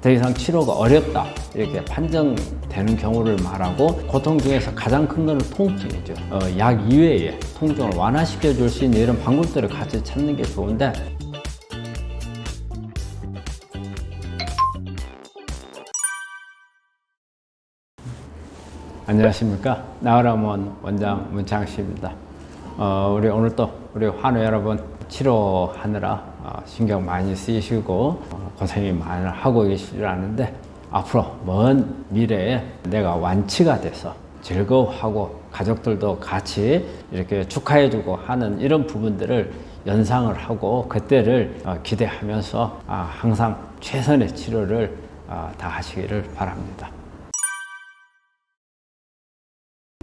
더 이상 치료가 어렵다 이렇게 판정되는 경우를 말하고, 고통 중에서 가장 큰 것은 통증이죠. 약 이외에 통증을 완화시켜 줄 수 있는 이런 방법들을 같이 찾는 게 좋은데, 안녕하십니까. 나으라몬 원장 문창식입니다. 우리 오늘 또 우리 환우 여러분 치료하느라 신경 많이 쓰이시고 고생이 많이 하고 계시줄 아는데, 앞으로 먼 미래에 내가 완치가 돼서 즐거워하고 가족들도 같이 이렇게 축하해주고 하는 이런 부분들을 연상을 하고 그때를 기대하면서 항상 최선의 치료를 다 하시기를 바랍니다.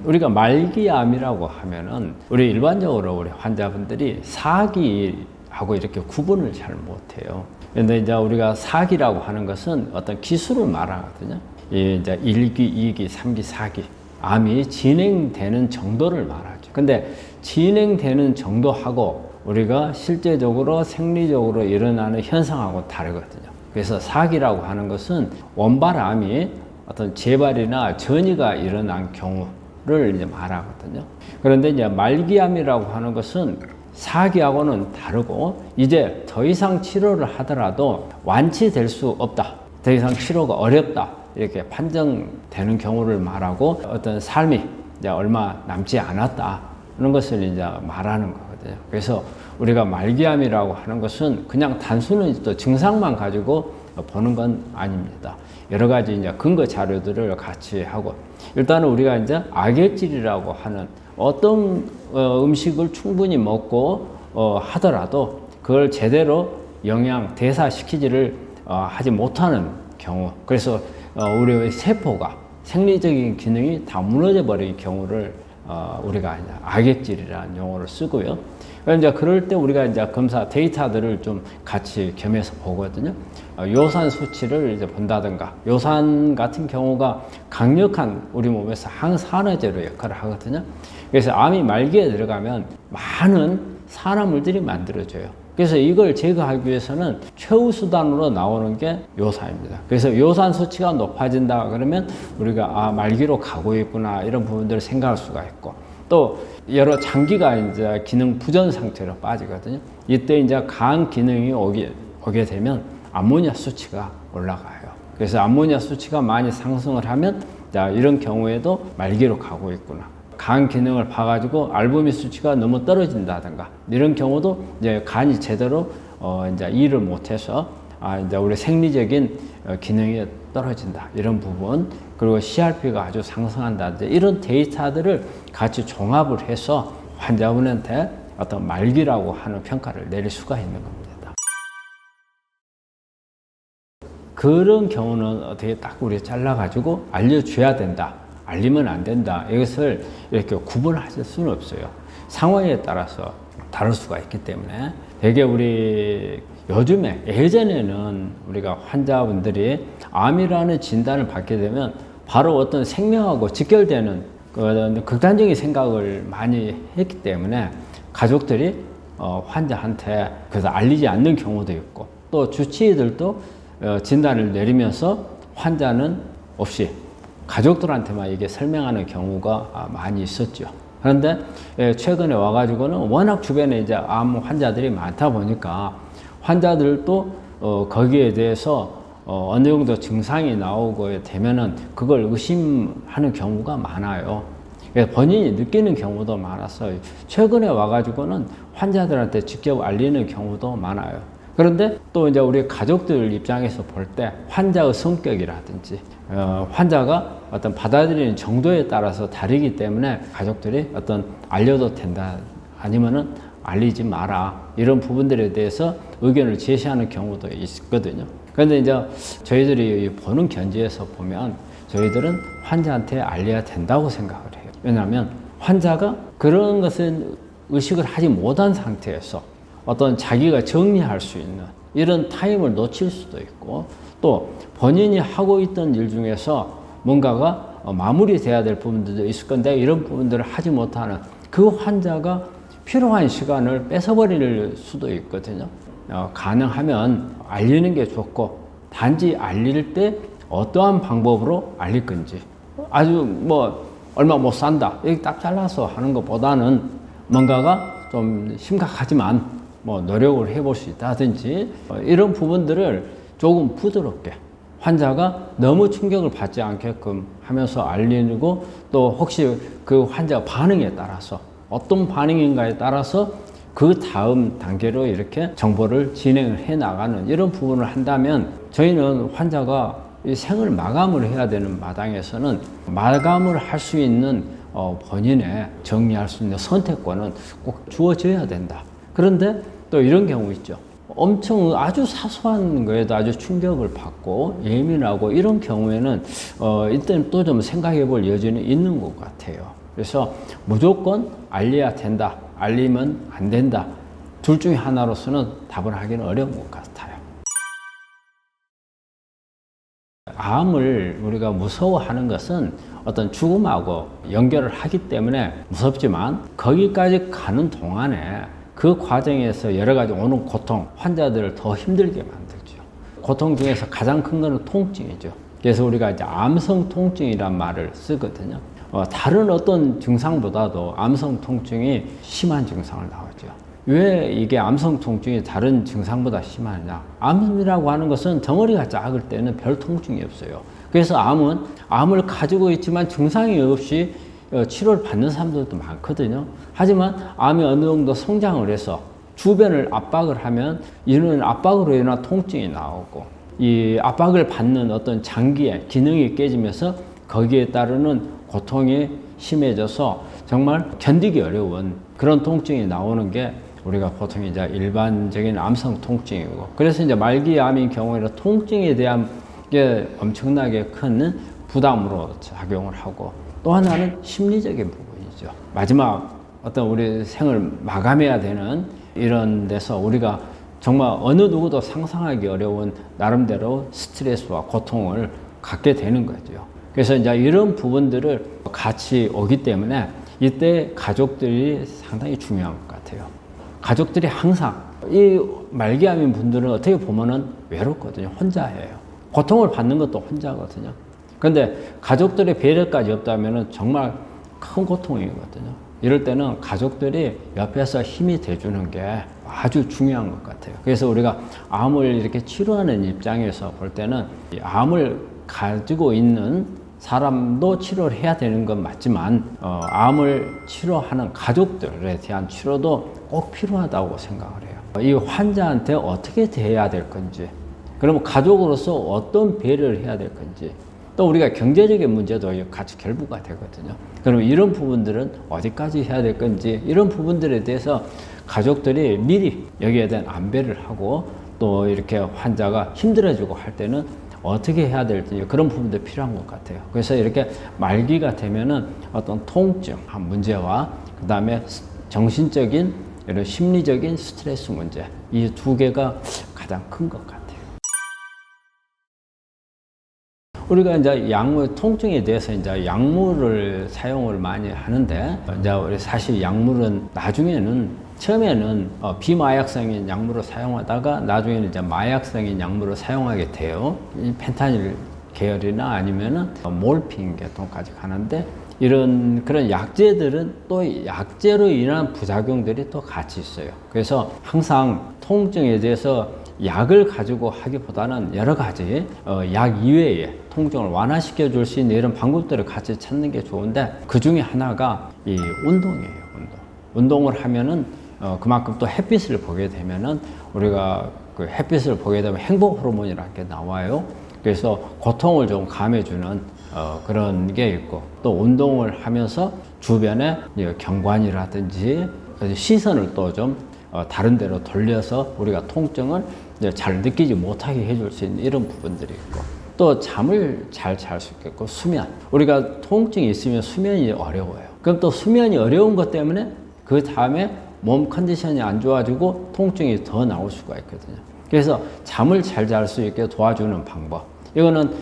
우리가 말기암이라고 하면은 우리 일반적으로 우리 환자분들이 사기하고 이렇게 구분을 잘 못해요. 그런데 이제 우리가 사기라고 하는 것은 어떤 기술을 말하거든요. 이제 1기, 2기, 3기, 4기 암이 진행되는 정도를 말하죠. 근데 진행되는 정도하고 우리가 실제적으로 생리적으로 일어나는 현상하고 다르거든요. 그래서 사기라고 하는 것은 원발암이 어떤 재발이나 전이가 일어난 경우를 이제 말하거든요. 그런데 이제 말기암이라고 하는 것은 사기하고는 다르고, 이제 더 이상 치료를 하더라도 완치될 수 없다, 더 이상 치료가 어렵다 이렇게 판정되는 경우를 말하고, 어떤 삶이 이제 얼마 남지 않았다 하는 것을 이제 말하는 거거든요. 그래서 우리가 말기암이라고 하는 것은 그냥 단순히 또 증상만 가지고 보는 건 아닙니다. 여러 가지 이제 근거 자료들을 같이 하고, 일단은 우리가 이제 악액질이라고 하는 어떤 음식을 충분히 먹고 하더라도 그걸 제대로 영양 대사시키지를 하지 못하는 경우, 그래서 우리의 세포가 생리적인 기능이 다 무너져 버린 경우를 우리가 이제 악액질이라는 용어를 쓰고요. 이제 그럴 때 우리가 이제 검사 데이터들을 좀 같이 겸해서 보거든요. 요산 수치를 이제 본다든가, 요산 같은 경우가 강력한 우리 몸에서 항산화제로 역할을 하거든요. 그래서 암이 말기에 들어가면 많은 산화물들이 만들어져요. 그래서 이걸 제거하기 위해서는 최후 수단으로 나오는 게 요산입니다. 그래서 요산 수치가 높아진다 그러면 우리가 말기로 가고 있구나 이런 부분들을 생각할 수가 있고, 또 여러 장기가 이제 기능 부전 상태로 빠지거든요. 이때 이제 간 기능이 오게 되면 암모니아 수치가 올라가요. 그래서 암모니아 수치가 많이 상승을 하면 이런 경우에도 말기로 가고 있구나. 간 기능을 봐가지고 알부민 수치가 너무 떨어진다든가 이런 경우도 이제 간이 제대로 이제 일을 못해서 이제 우리 생리적인 기능이 떨어진다 이런 부분, 그리고 CRP가 아주 상승한다든지 이런 데이터들을 같이 종합을 해서 환자분한테 어떤 말기라고 하는 평가를 내릴 수가 있는 겁니다. 그런 경우는 어떻게 딱 우리 잘라가지고 알려줘야 된다, 알리면 안 된다, 이것을 이렇게 구분하실 수는 없어요. 상황에 따라서 다를 수가 있기 때문에 되게 우리 요즘에, 예전에는 우리가 환자분들이 암이라는 진단을 받게 되면 바로 어떤 생명하고 직결되는 그런 극단적인 생각을 많이 했기 때문에 가족들이 환자한테 그래서 알리지 않는 경우도 있고, 또 주치의들도 진단을 내리면서 환자는 없이 가족들한테만 이게 설명하는 경우가 많이 있었죠. 그런데 최근에 와가지고는 워낙 주변에 이제 암 환자들이 많다 보니까 환자들도 거기에 대해서 어느 정도 증상이 나오고 되면은 그걸 의심하는 경우가 많아요. 본인이 느끼는 경우도 많아서 최근에 와가지고는 환자들한테 직접 알리는 경우도 많아요. 그런데 또 이제 우리 가족들 입장에서 볼 때 환자의 성격이라든지 환자가 어떤 받아들이는 정도에 따라서 다르기 때문에 가족들이 어떤 알려도 된다, 아니면은 알리지 마라, 이런 부분들에 대해서 의견을 제시하는 경우도 있거든요. 그런데 이제 저희들이 보는 견지에서 보면 저희들은 환자한테 알려야 된다고 생각을 해요. 왜냐하면 환자가 그런 것은 의식을 하지 못한 상태에서 어떤 자기가 정리할 수 있는 이런 타임을 놓칠 수도 있고, 또 본인이 하고 있던 일 중에서 뭔가가 마무리돼야 될 부분들도 있을 건데 이런 부분들을 하지 못하는 그 환자가 필요한 시간을 뺏어버릴 수도 있거든요. 가능하면 알리는 게 좋고, 단지 알릴 때 어떠한 방법으로 알릴 건지, 아주 뭐 얼마 못 산다 이렇게 딱 잘라서 하는 것보다는 뭔가가 좀 심각하지만 뭐 노력을 해볼 수 있다든지 이런 부분들을 조금 부드럽게 환자가 너무 충격을 받지 않게끔 하면서 알리고, 또 혹시 그 환자 반응에 따라서 어떤 반응인가에 따라서 그 다음 단계로 이렇게 정보를 진행을 해 나가는 이런 부분을 한다면, 저희는 환자가 이 생을 마감을 해야 되는 마당에서는 마감을 할 수 있는 본인의 정리할 수 있는 선택권은 꼭 주어져야 된다. 그런데 또 이런 경우 있죠. 엄청 아주 사소한 거에도 아주 충격을 받고 예민하고 이런 경우에는 이때는 또 좀 생각해 볼 여지는 있는 것 같아요. 그래서 무조건 알려야 된다, 알리면 안 된다, 둘 중에 하나로서는 답을 하기는 어려운 것 같아요. 암을 우리가 무서워하는 것은 어떤 죽음하고 연결을 하기 때문에 무섭지만, 거기까지 가는 동안에 그 과정에서 여러 가지 오는 고통, 환자들을 더 힘들게 만들죠. 고통 중에서 가장 큰 거는 통증이죠. 그래서 우리가 이제 암성 통증이란 말을 쓰거든요. 다른 어떤 증상보다도 암성 통증이 심한 증상을 나오죠. 왜 이게 암성 통증이 다른 증상보다 심하냐? 암이라고 하는 것은 덩어리가 작을 때는 별 통증이 없어요. 그래서 암을 가지고 있지만 증상이 없이 치료를 받는 사람들도 많거든요. 하지만 암이 어느 정도 성장을 해서 주변을 압박을 하면 이런 압박으로 인한 통증이 나오고, 이 압박을 받는 어떤 장기의 기능이 깨지면서 거기에 따르는 고통이 심해져서 정말 견디기 어려운 그런 통증이 나오는 게 우리가 보통 이제 일반적인 암성 통증이고, 그래서 이제 말기암인 경우에는 통증에 대한 게 엄청나게 큰 부담으로 작용을 하고, 또 하나는 심리적인 부분이죠. 마지막 어떤 우리 생을 마감해야 되는 이런 데서 우리가 정말 어느 누구도 상상하기 어려운 나름대로 스트레스와 고통을 갖게 되는 거죠. 그래서 이제 이런 부분들을 같이 오기 때문에 이때 가족들이 상당히 중요한 것 같아요. 가족들이 항상 이 말기암인 분들은 어떻게 보면은 외롭거든요. 혼자예요. 고통을 받는 것도 혼자거든요. 그런데 가족들의 배려까지 없다면 정말 큰 고통이거든요. 이럴 때는 가족들이 옆에서 힘이 돼주는 게 아주 중요한 것 같아요. 그래서 우리가 암을 이렇게 치료하는 입장에서 볼 때는 이 암을 가지고 있는 사람도 치료를 해야 되는 건 맞지만, 암을 치료하는 가족들에 대한 치료도 꼭 필요하다고 생각을 해요. 이 환자한테 어떻게 대해야 될 건지, 그러면 가족으로서 어떤 배려를 해야 될 건지, 또 우리가 경제적인 문제도 같이 결부가 되거든요. 그럼 이런 부분들은 어디까지 해야 될 건지, 이런 부분들에 대해서 가족들이 미리 여기에 대한 안배를 하고, 또 이렇게 환자가 힘들어지고 할 때는 어떻게 해야 될지 그런 부분도 필요한 것 같아요. 그래서 이렇게 말기가 되면은 어떤 통증 문제와 그 다음에 정신적인 이런 심리적인 스트레스 문제, 이 두 개가 가장 큰 것 같아요. 우리가 이제 약물, 통증에 대해서 이제 약물을 사용을 많이 하는데, 이제 우리 사실 약물은 나중에는 처음에는 비마약성인 약물을 사용하다가 나중에는 이제 마약성인 약물을 사용하게 돼요. 이 펜타닐 계열이나 아니면은 몰핀 계통까지 가는데, 이런 그런 약제들은 또 약제로 인한 부작용들이 또 같이 있어요. 그래서 항상 통증에 대해서 약을 가지고 하기보다는 여러 가지 약 이외에 통증을 완화시켜 줄 수 있는 이런 방법들을 같이 찾는 게 좋은데, 그 중에 하나가 이 운동이에요. 운동을 하면은 그만큼 또 햇빛을 보게 되면은 우리가 그 햇빛을 보게 되면 행복 호르몬이라는 게 나와요. 그래서 고통을 좀 감해주는 그런 게 있고, 또 운동을 하면서 주변에 경관이라든지 시선을 또 좀 다른 데로 돌려서 우리가 통증을 잘 느끼지 못하게 해줄 수 있는 이런 부분들이 있고, 또 잠을 잘 잘 수 있겠고, 수면. 우리가 통증이 있으면 수면이 어려워요. 그럼 또 수면이 어려운 것 때문에 그 다음에 몸 컨디션이 안 좋아지고 통증이 더 나올 수가 있거든요. 그래서 잠을 잘 잘 수 있게 도와주는 방법. 이거는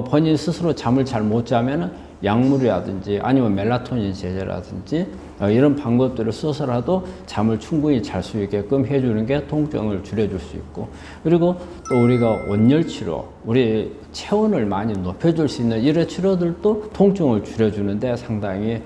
본인 스스로 잠을 잘 못 자면은 약물이라든지 아니면 멜라토닌 제제라든지 이런 방법들을 써서라도 잠을 충분히 잘 수 있게끔 해주는 게 통증을 줄여줄 수 있고, 그리고 또 우리가 온열 치료, 우리 체온을 많이 높여줄 수 있는 이런 치료들도 통증을 줄여주는데 상당히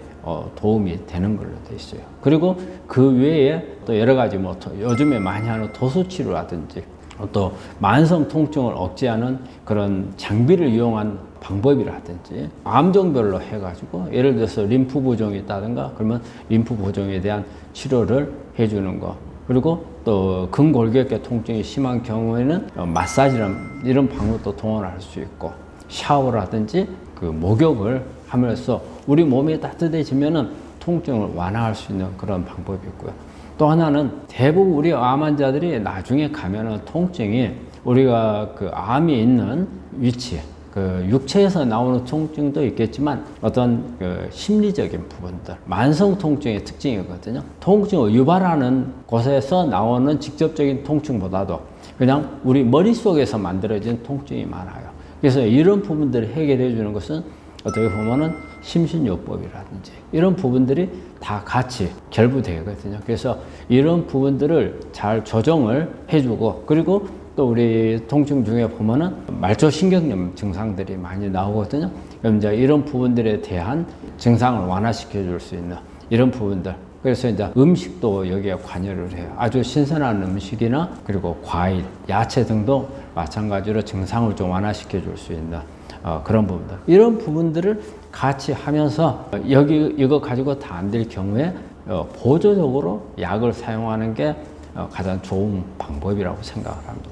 도움이 되는 걸로 돼 있어요. 그리고 그 외에 또 여러 가지 뭐 요즘에 많이 하는 도수 치료라든지 또 만성 통증을 억제하는 그런 장비를 이용한 방법이라든지 암종별로 해가지고 예를 들어서 림프 부종이 있다든가 그러면 림프 부종에 대한 치료를 해주는 거, 그리고 또 근골격계 통증이 심한 경우에는 마사지랑 이런 방법도 동원할 수 있고, 샤워라든지 그 목욕을 하면서 우리 몸이 따뜻해지면은 통증을 완화할 수 있는 그런 방법이 있고요. 또 하나는 대부분 우리 암 환자들이 나중에 가면은 통증이 우리가 그 암이 있는 위치, 그 육체에서 나오는 통증도 있겠지만 어떤 그 심리적인 부분들, 만성 통증의 특징이거든요. 통증을 유발하는 곳에서 나오는 직접적인 통증보다도 그냥 우리 머릿속에서 만들어진 통증이 많아요. 그래서 이런 부분들을 해결해 주는 것은 어떻게 보면은 심신요법이라든지 이런 부분들이 다 같이 결부되거든요. 그래서 이런 부분들을 잘 조정을 해주고, 그리고 또 우리 통증 중에 보면은 말초신경염 증상들이 많이 나오거든요. 그럼 이제 이런 부분들에 대한 증상을 완화시켜 줄 수 있는 이런 부분들. 그래서 이제 음식도 여기에 관여를 해요. 아주 신선한 음식이나 그리고 과일, 야채 등도 마찬가지로 증상을 좀 완화시켜 줄 수 있는 그런 부분들. 이런 부분들을 같이 하면서 이거 가지고 다 안 될 경우에 보조적으로 약을 사용하는 게 가장 좋은 방법이라고 생각을 합니다.